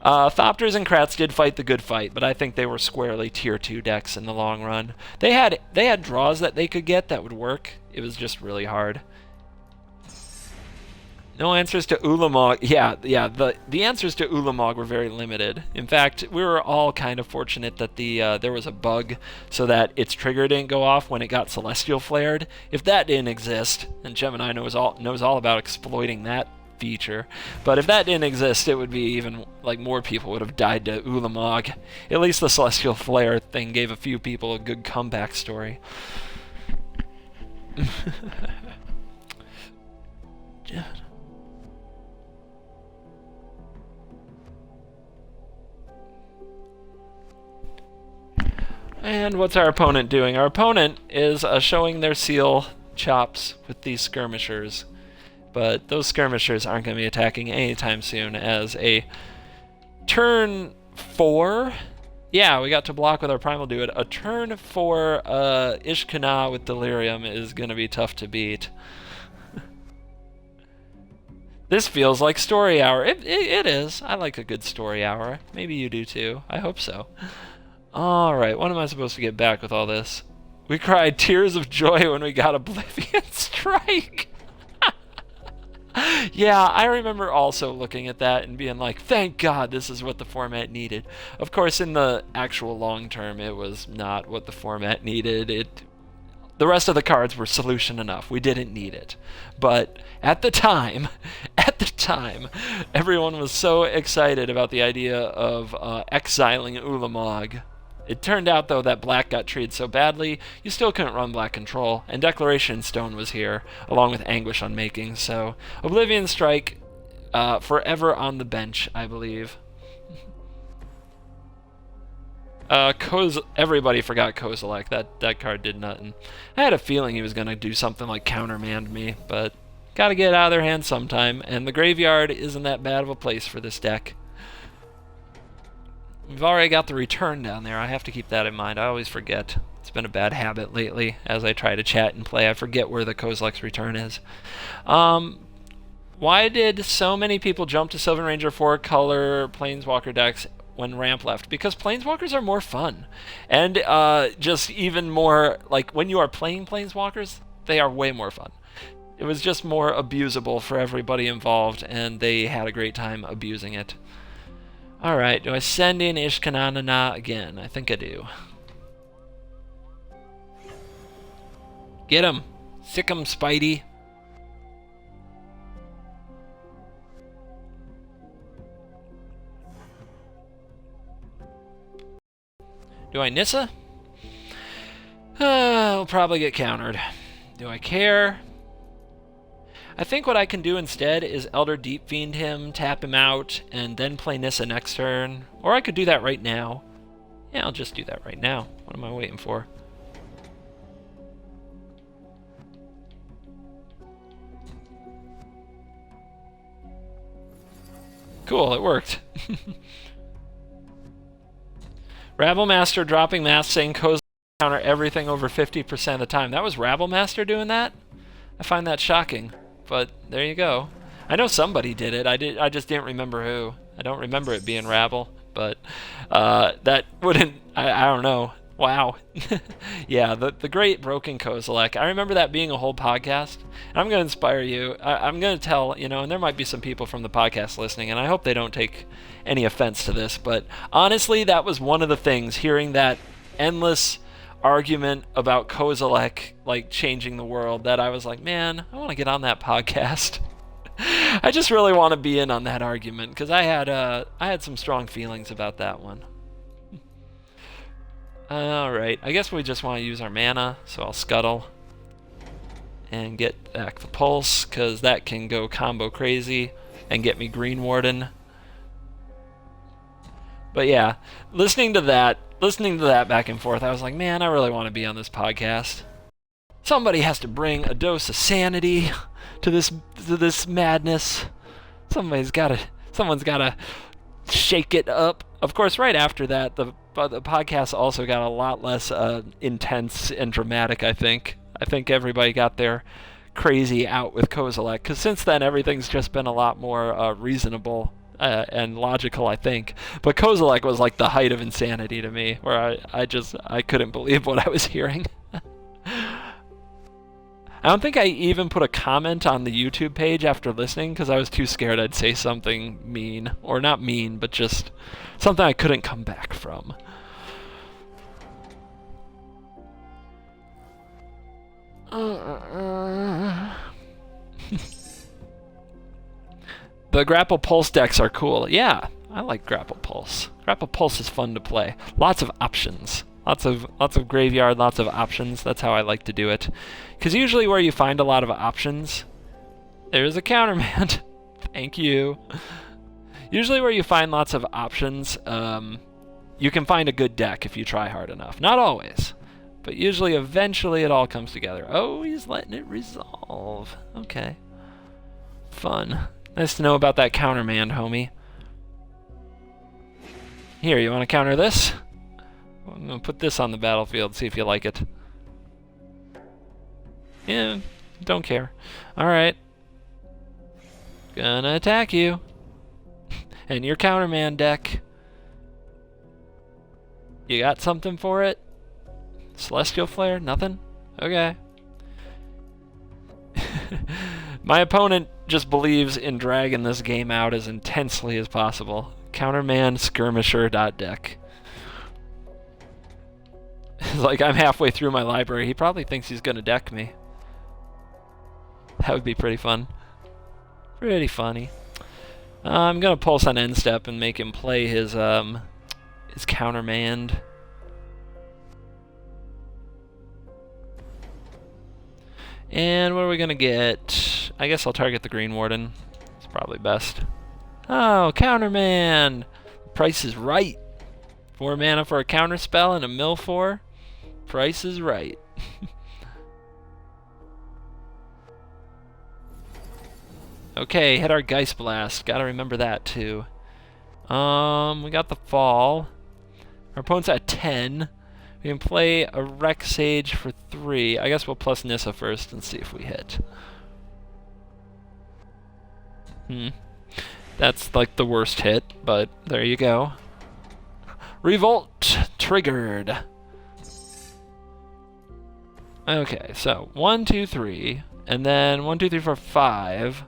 Thopters and Kratts did fight the good fight, but I think they were squarely tier 2 decks in the long run. They had draws that they could get that would work. It was just really hard. No answers to ulamog. Yeah. The answers to ulamog were very limited. In fact, we were all kind of fortunate that there was a bug so that its trigger didn't go off when it got celestial flared. If that didn't exist, and Gemini knows all about exploiting that feature, but if that didn't exist, it would be even more people would have died to ulamog. At least the celestial flare thing gave a few people a good comeback story. And what's our opponent doing? Our opponent is showing their seal chops with these skirmishers. But those skirmishers aren't going to be attacking anytime soon, as a turn 4 Yeah, we got to block with our primal druid. A turn for Ishkana with delirium is gonna be tough to beat. This feels like story hour. It is. I like a good story hour. Maybe you do too. I hope so. Alright, when am I supposed to get back with all this? We cried tears of joy when we got Oblivion Strike. Yeah, I remember also looking at that and being like, thank God this is what the format needed. Of course, in the actual long term, it was not what the format needed. The rest of the cards were solution enough. We didn't need it. But at the time, everyone was so excited about the idea of exiling Ulamog. It turned out, though, that black got treated so badly, you still couldn't run black control, and Declaration Stone was here, along with Anguish Unmaking, so Oblivion Strike, forever on the bench, I believe. Everybody forgot Kozilek. That card did nothing. I had a feeling he was going to do something like countermand me, but gotta get it out of their hands sometime, and the graveyard isn't that bad of a place for this deck. We've already got the return down there. I have to keep that in mind. I always forget. It's been a bad habit lately as I try to chat and play. I forget where the Kozilek's return is. Why did so many people jump to Sylvan Ranger 4-color Planeswalker decks when Ramp left? Because Planeswalkers are more fun. And just even more, like, when you are playing Planeswalkers, they are way more fun. It was just more abusable for everybody involved, and they had a great time abusing it. Alright, do I send in Ishkana again? I think I do. Get him! Sick him, Spidey! Do I Nissa? I'll probably get countered. Do I care? I think what I can do instead is Elder Deep Fiend him, tap him out, and then play Nissa next turn. Or I could do that right now. Yeah, I'll just do that right now. What am I waiting for? Cool, it worked. Rabble Master dropping mask saying kozilek counter everything over 50% of the time. That was Rabble Master doing that? I find that shocking. But there you go. I know somebody did it. I just didn't remember who. I don't remember it being Rabble, but that wouldn't. I don't know. Wow. Yeah, the great broken kozilek. I remember that being a whole podcast. And I'm going to inspire you. I'm going to tell, and there might be some people from the podcast listening, and I hope they don't take any offense to this, but honestly, that was one of the things, hearing that endless argument about kozilek like changing the world, that I was like, man, I want to get on that podcast. I just really want to be in on that argument because I had some strong feelings about that one. Alright, I guess we just want to use our mana, so I'll scuttle and get back the pulse because that can go combo crazy and get me greenwarden. But yeah, listening to that back and forth, I was like, man, I really want to be on this podcast. Somebody has to bring a dose of sanity to this madness. Someone's gotta shake it up. Of course, right after that, the podcast also got a lot less intense and dramatic, I think. I think everybody got their crazy out with kozilek, because since then, everything's just been a lot more reasonable and logical, I think. But kozilek was like the height of insanity to me, where I couldn't believe what I was hearing. I don't think I even put a comment on the YouTube page after listening because I was too scared I'd say something mean. Or not mean, but just something I couldn't come back from. The grapple pulse decks are cool. Yeah, I like grapple pulse. Grapple pulse is fun to play. Lots of options. Lots of graveyard, lots of options. That's how I like to do it. Because usually where you find a lot of options, there's a countermand. Thank you. Usually where you find lots of options, you can find a good deck if you try hard enough. Not always, but usually eventually it all comes together. Oh, he's letting it resolve. Okay. Fun. Nice to know about that countermand, homie. Here, you want to counter this? I'm gonna put this on the battlefield, see if you like it. Yeah, don't care. Alright. Gonna attack you. And your counterman deck. You got something for it? Celestial Flare? Nothing? Okay. My opponent just believes in dragging this game out as intensely as possible. Counterman skirmisher.deck. Like, I'm halfway through my library. He probably thinks he's gonna deck me. That would be pretty fun. Pretty funny. I'm gonna pulse on end step and make him play his countermand. And what are we gonna get? I guess I'll target the greenwarden. It's probably best. Oh, counterman! Price is right. 4 mana for a counter spell and a mill 4. Price is right. Okay, hit our geistblast. Gotta remember that too. We got the fall. Our opponent's at 10. We can play a Wreck Sage for 3. I guess we'll plus Nissa first and see if we hit. That's like the worst hit, but there you go. Revolt triggered. Okay, so 1, 2, 3, and then 1, 2, 3, 4, 5.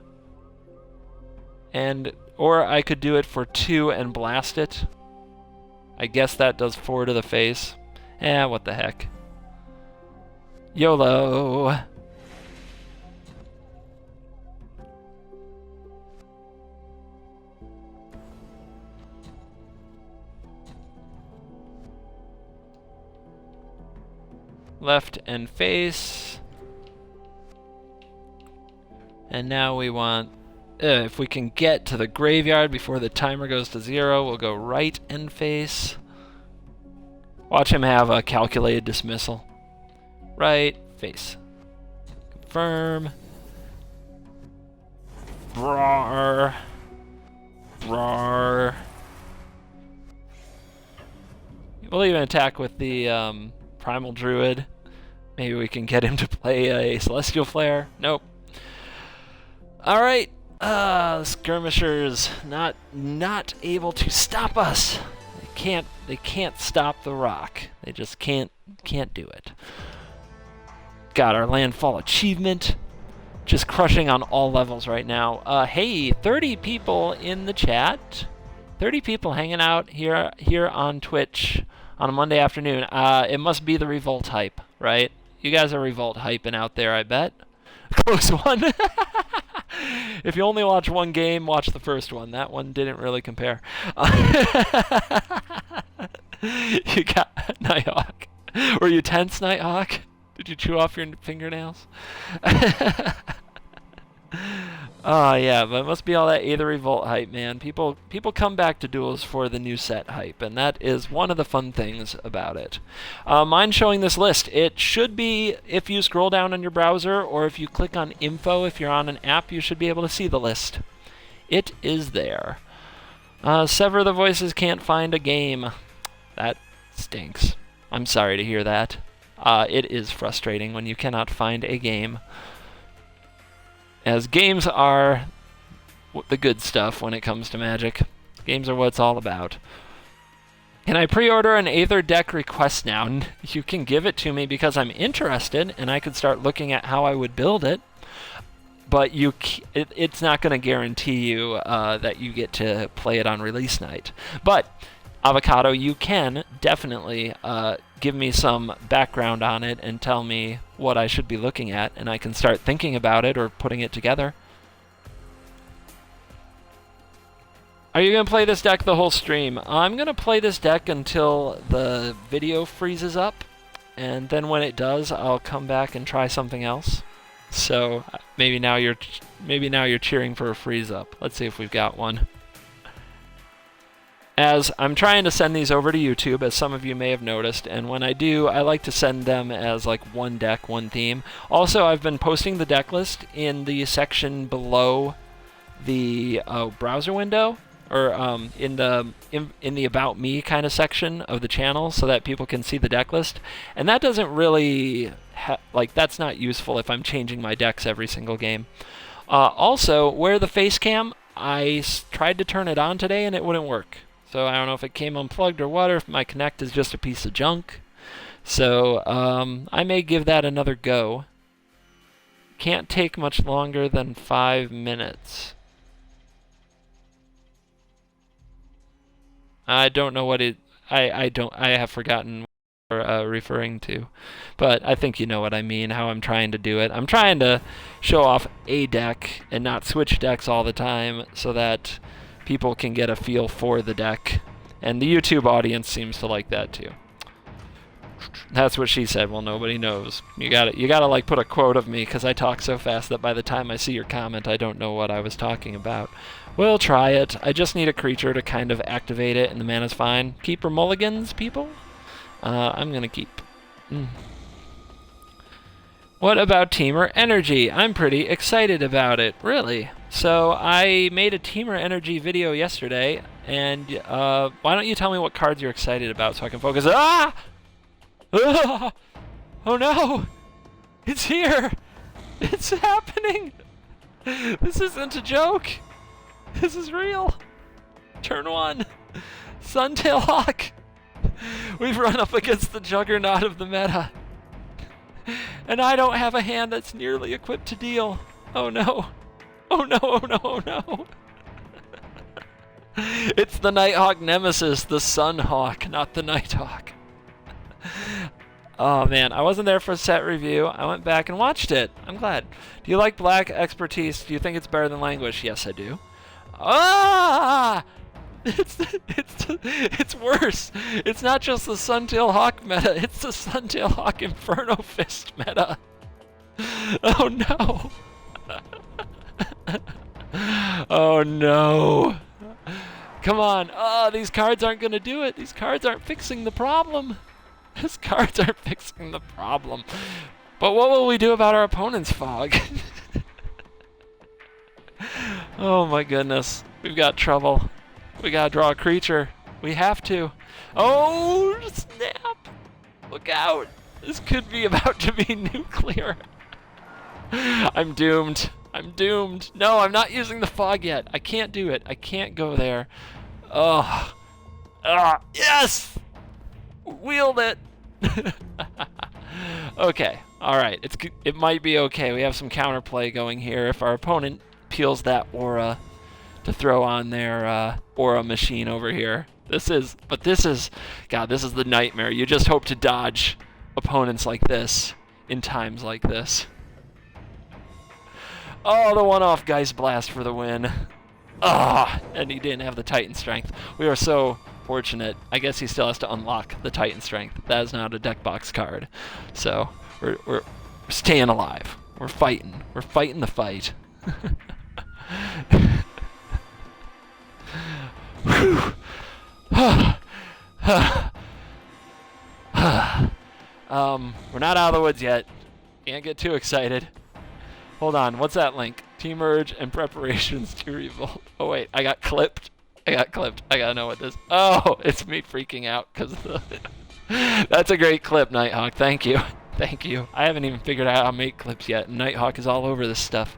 And or I could do it for 2 and blast it. I guess that does 4 to the face. Eh, what the heck. YOLO. Left and face. And now we want, if we can get to the graveyard before the timer goes to 0, we'll go right and face. Watch him have a calculated dismissal. Right, face. Confirm. Brar. Brar. We'll even attack with the primal druid. Maybe we can get him to play a celestial flare. Nope. Alright. Skirmishers not able to stop us. They can't stop the rock. They just can't do it. Got our landfall achievement. Just crushing on all levels right now. Hey, 30 people in the chat. 30 people hanging out here on Twitch on a Monday afternoon. It must be the Revolt hype, right? You guys are Revolt hyping out there, I bet. Close one. If you only watch one game, watch the first one. That one didn't really compare. You got Nighthawk. Were you tense, Nighthawk? Did you chew off your fingernails? Oh yeah, but it must be all that Aether Revolt hype, man. People come back to duels for the new set hype, and that is one of the fun things about it. Mind showing this list. It should be, if you scroll down on your browser, or if you click on info, if you're on an app, you should be able to see the list. It is there. Sever the Voices can't find a game. That stinks. I'm sorry to hear that. It is frustrating when you cannot find a game. As games are the good stuff when it comes to Magic. Games are what it's all about. Can I pre-order an Aether deck request now? You can give it to me because I'm interested, and I could start looking at how I would build it. But it's not going to guarantee you that you get to play it on release night. But, Avocado, you can definitely give me some background on it and tell me what I should be looking at, and I can start thinking about it or putting it together. Are you going to play this deck the whole stream? I'm going to play this deck until the video freezes up, and then when it does, I'll come back and try something else. So maybe now you're cheering for a freeze up. Let's see if we've got one. As I'm trying to send these over to YouTube, as some of you may have noticed, and when I do, I like to send them as like one deck, one theme. Also, I've been posting the deck list in the section below the browser window, or in the About Me kind of section of the channel, so that people can see the deck list. And that doesn't really that's not useful if I'm changing my decks every single game. Also, where the face cam, I tried to turn it on today and it wouldn't work. So I don't know if it came unplugged or what, or if my Connect is just a piece of junk. So I may give that another go. Can't take much longer than 5 minutes. I don't know what it... I have forgotten what you're referring to. But I think you know what I mean, how I'm trying to do it. I'm trying to show off a deck and not switch decks all the time so that people can get a feel for the deck. And the YouTube audience seems to like that too. That's what she said. Well, nobody knows. You gotta like put a quote of me, because I talk so fast that by the time I see your comment, I don't know what I was talking about. We'll try it. I just need a creature to kind of activate it, and the mana's fine. Keep or mulligans, people? I'm gonna keep. What about Temer Energy? I'm pretty excited about it. Really? So I made a Temer Energy video yesterday, and why don't you tell me what cards you're excited about so I can focus? Ah! Oh no! It's here! It's happening! This isn't a joke! This is real! Turn 1! Suntail Hawk! We've run up against the juggernaut of the meta. And I don't have a hand that's nearly equipped to deal. Oh no! Oh no, oh no, oh no! It's the Nighthawk Nemesis, the Sunhawk, not the Nighthawk. Oh man, I wasn't there for a set review. I went back and watched it. I'm glad. Do you like black expertise? Do you think it's better than languish? Yes, I do. Ah! It's worse. It's not just the Suntail Hawk meta. It's the Suntail Hawk Inferno Fist meta. Oh no. Oh no. Come on. Oh, these cards aren't going to do it. These cards aren't fixing the problem. These cards aren't fixing the problem. But what will we do about our opponent's fog? Oh my goodness. We've got trouble. We gotta draw a creature. We have to. Oh, snap. Look out. This could be about to be nuclear. I'm doomed. I'm doomed. No, I'm not using the fog yet. I can't do it. I can't go there. Oh. Ah, yes! Wield it. Okay. All right. It might be okay. We have some counterplay going here. If our opponent peels that aura to throw on their aura machine over here. This is the nightmare. You just hope to dodge opponents like this in times like this. Oh, the one-off geistblast for the win. Ah, and he didn't have the Titan strength. We are so fortunate. I guess he still has to unlock the Titan strength. That is not a deck box card. So we're staying alive. We're fighting. We're fighting the fight. We're not out of the woods yet. Can't get too excited. Hold on, what's that link? Temerge and preparations to revolt. Oh wait, I got clipped. I gotta know what this. Oh, it's me freaking out because of the. That's a great clip, Nighthawk. Thank you. Thank you. I haven't even figured out how to make clips yet, and Nighthawk is all over this stuff.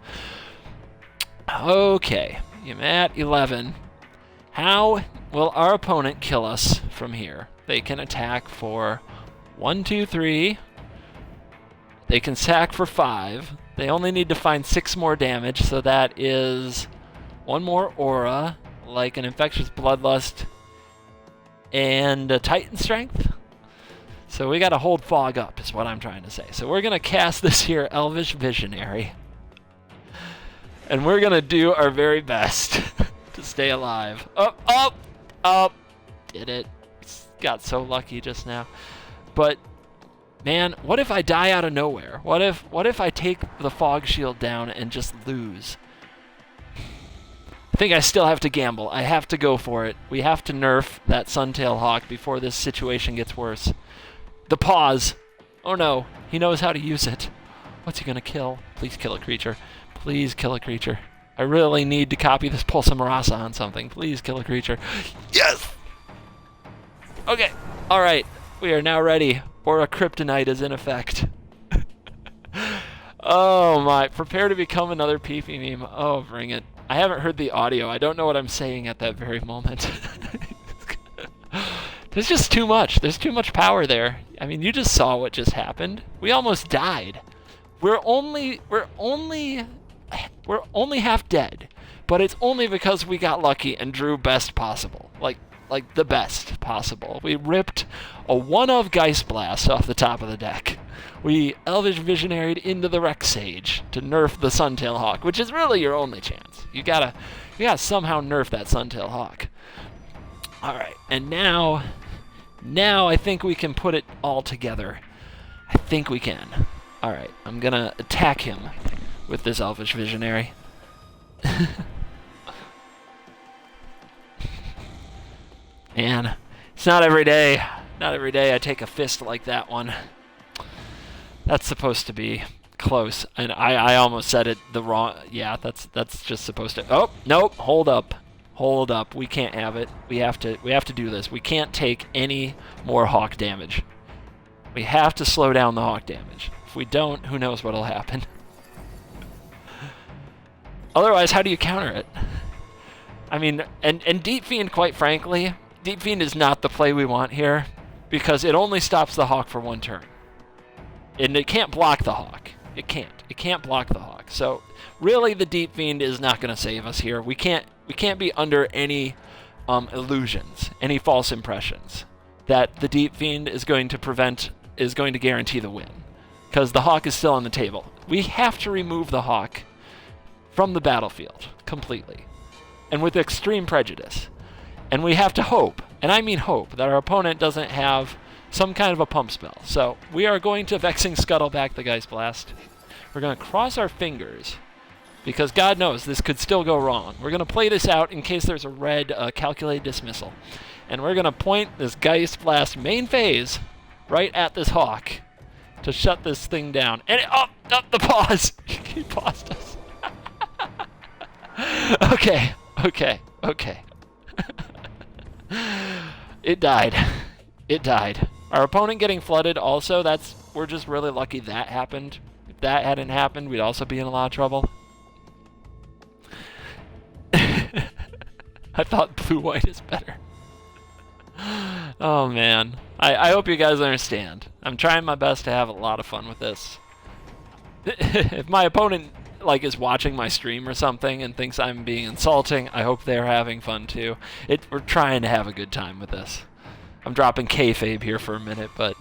Okay, I'm at 11. How will our opponent kill us from here? They can attack for 1, 2, 3. They can sack for 5. They only need to find 6 more damage, so that is 1 more aura, like an infectious bloodlust, and a Titan strength. So we gotta hold fog up, is what I'm trying to say. So we're gonna cast this here Elvish Visionary. And we're gonna do our very best to stay alive. Up, up, up. Did it. Got so lucky just now. But man, what if I die out of nowhere? What if I take the fog shield down and just lose? I think I still have to gamble. I have to go for it. We have to nerf that Suntail Hawk before this situation gets worse. The pause. Oh no, he knows how to use it. What's he gonna kill? Please kill a creature. Please kill a creature. I really need to copy this pulse of murasa on something. Please kill a creature. Yes! Okay. Alright. We are now ready. Or a kryptonite is in effect. Oh my. Prepare to become another PP meme. Oh, bring it. I haven't heard the audio. I don't know what I'm saying at that very moment. There's just too much. There's too much power there. I mean, you just saw what just happened. We almost died. We're only half dead, but it's only because we got lucky and drew best possible. Like the best possible. We ripped a 1-of geistblast off the top of the deck. We Eldritch Visionaried into the Rex Sage to nerf the Suntail Hawk, which is really your only chance. You gotta somehow nerf that Suntail Hawk. Alright, and now I think we can put it all together. I think we can. Alright, I'm gonna attack him with this Elvish Visionary. Man, it's not every day. Not every day I take a fist like that one. That's supposed to be close, and I almost said it the wrong. Yeah, that's just supposed to. Oh nope! Hold up, hold up. We can't have it. We have to do this. We can't take any more hawk damage. We have to slow down the hawk damage. If we don't, who knows what'll happen. Otherwise, how do you counter it? I mean, and Deep Fiend, quite frankly, Deep Fiend is not the play we want here, because it only stops the hawk for 1 turn. And it can't block the hawk. It can't. It can't block the hawk. So really, the Deep Fiend is not going to save us here. We can't be under any illusions, any false impressions that the Deep Fiend is going to guarantee the win, because the hawk is still on the table. We have to remove the hawk from the battlefield completely, and with extreme prejudice. And we have to hope, and I mean hope, that our opponent doesn't have some kind of a pump spell. So we are going to vexing scuttle back the geistblast. We're going to cross our fingers, because God knows this could still go wrong. We're going to play this out in case there's a red calculated dismissal. And we're going to point this geistblast main phase right at this hawk to shut this thing down. And the pause! He paused us. Okay. It died. It died. Our opponent getting flooded also, we're just really lucky that happened. If that hadn't happened, we'd also be in a lot of trouble. I thought blue-white is better. Oh man. I hope you guys understand. I'm trying my best to have a lot of fun with this. If my opponent is watching my stream or something and thinks I'm being insulting, I hope they're having fun too. We're trying to have a good time with this. I'm dropping kayfabe here for a minute, but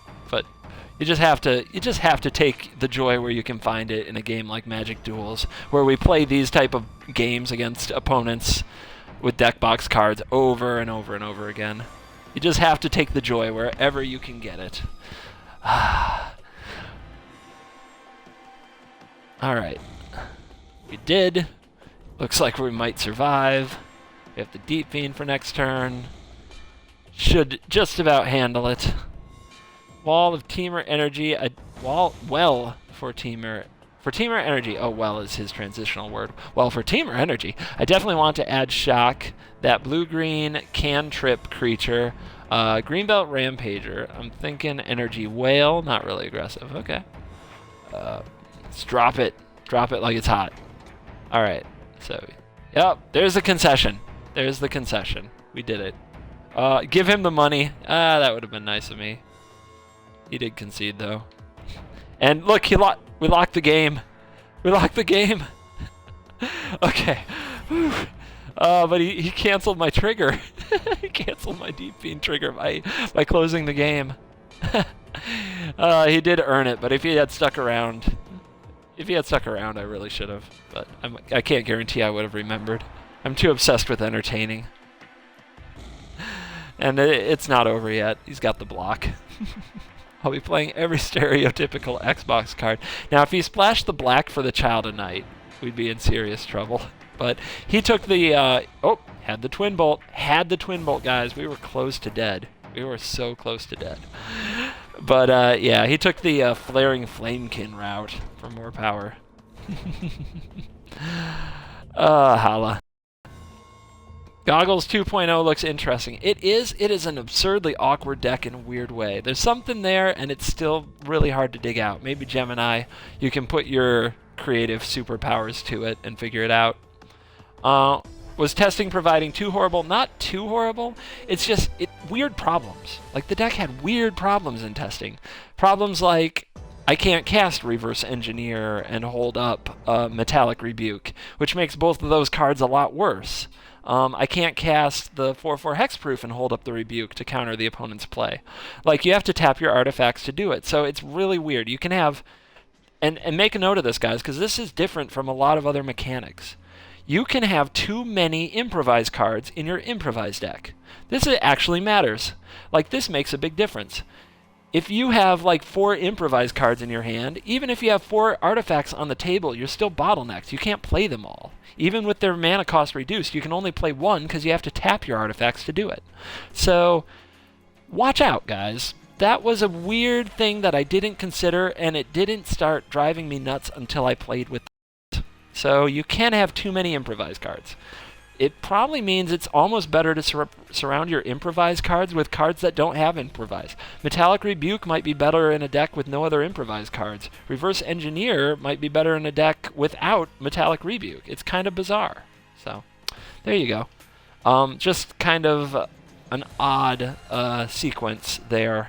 you just have to take the joy where you can find it in a game like Magic Duels, where we play these type of games against opponents with deck box cards over and over and over again. You just have to take the joy wherever you can get it. Alright. We did. Looks like we might survive. We have the Deep Fiend for next turn. Should just about handle it. Wall of Temer energy. Well for Temer. For Temer energy. Oh, well is his transitional word. Well, for Temer energy, I definitely want to add shock. That blue-green cantrip creature. Greenbelt Rampager. I'm thinking energy whale. Not really aggressive. Okay. Let's drop it. Drop it like it's hot. Alright. So, yep. There's the concession. There's the concession. We did it. Give him the money. That would have been nice of me. He did concede, though. And look, we locked the game. We locked the game. Okay. Whew. But he canceled my trigger. He canceled my Deep Fiend trigger by closing the game. He did earn it, but if he had stuck around, I really should have. But I can't guarantee I would have remembered. I'm too obsessed with entertaining. And it's not over yet. He's got the block. I'll be playing every stereotypical Xbox card. Now, if he splashed the black for the Child of Night, we'd be in serious trouble. But he took the... had the Twin Bolt. Had the Twin Bolt, guys. We were close to dead. We were so close to dead. But, yeah, he took the Flaring Flamekin route for more power. Holla. Goggles 2.0 looks interesting. It is an absurdly awkward deck in a weird way. There's something there, and it's still really hard to dig out. Maybe Gemini, you can put your creative superpowers to it and figure it out. Was testing providing too horrible? Not too horrible. It's just weird problems. Like, the deck had weird problems in testing. Problems like, I can't cast Reverse Engineer and hold up Metallic Rebuke, which makes both of those cards a lot worse. I can't cast the 4/4 Hexproof and hold up the Rebuke to counter the opponent's play. Like, you have to tap your artifacts to do it. So it's really weird. You can have, and make a note of this, guys, because this is different from a lot of other mechanics. You can have too many improvise cards in your improvise deck. This actually matters. Like, this makes a big difference. If you have like 4 improvise cards in your hand, even if you have 4 artifacts on the table, you're still bottlenecked. You can't play them all. Even with their mana cost reduced, you can only play 1 because you have to tap your artifacts to do it. So, watch out, guys. That was a weird thing that I didn't consider, and it didn't start driving me nuts until I played with it. So, you can't have too many improvise cards. It probably means it's almost better to surround your improvise cards with cards that don't have improvise. Metallic Rebuke might be better in a deck with no other improvise cards. Reverse Engineer might be better in a deck without Metallic Rebuke. It's kind of bizarre. So, there you go. Just kind of an odd sequence there.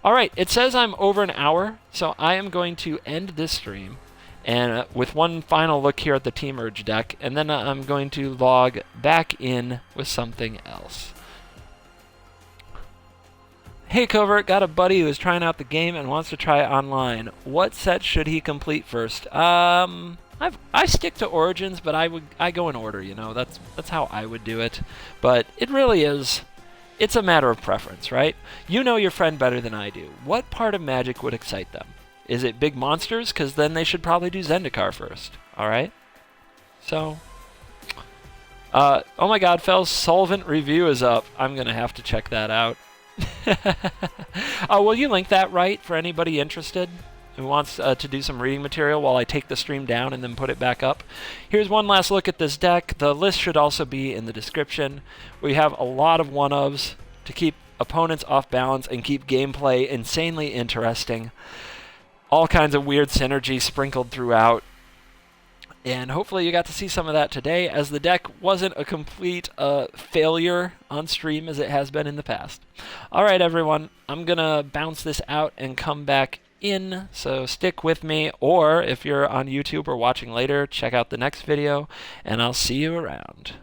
Alright, it says I'm over an hour, so I am going to end this stream. And with one final look here at the Temerge deck, and then I'm going to log back in with something else. Hey Covert, got a buddy who is trying out the game and wants to try it online. What set should he complete first? I stick to Origins, but I go in order, you know. That's how I would do it. But it really is, it's a matter of preference, right? You know your friend better than I do. What part of Magic would excite them? Is it big monsters? Because then they should probably do Zendikar first. Alright? So. Oh my god, Fel's Solvent review is up. I'm going to have to check that out. Will you link that right for anybody interested who wants to do some reading material while I take the stream down and then put it back up? Here's one last look at this deck. The list should also be in the description. We have a lot of one-ofs to keep opponents off balance and keep gameplay insanely interesting. All kinds of weird synergy sprinkled throughout. And hopefully you got to see some of that today, as the deck wasn't a complete failure on stream as it has been in the past. Alright everyone, I'm going to bounce this out and come back in, so stick with me, or if you're on YouTube or watching later, check out the next video, and I'll see you around.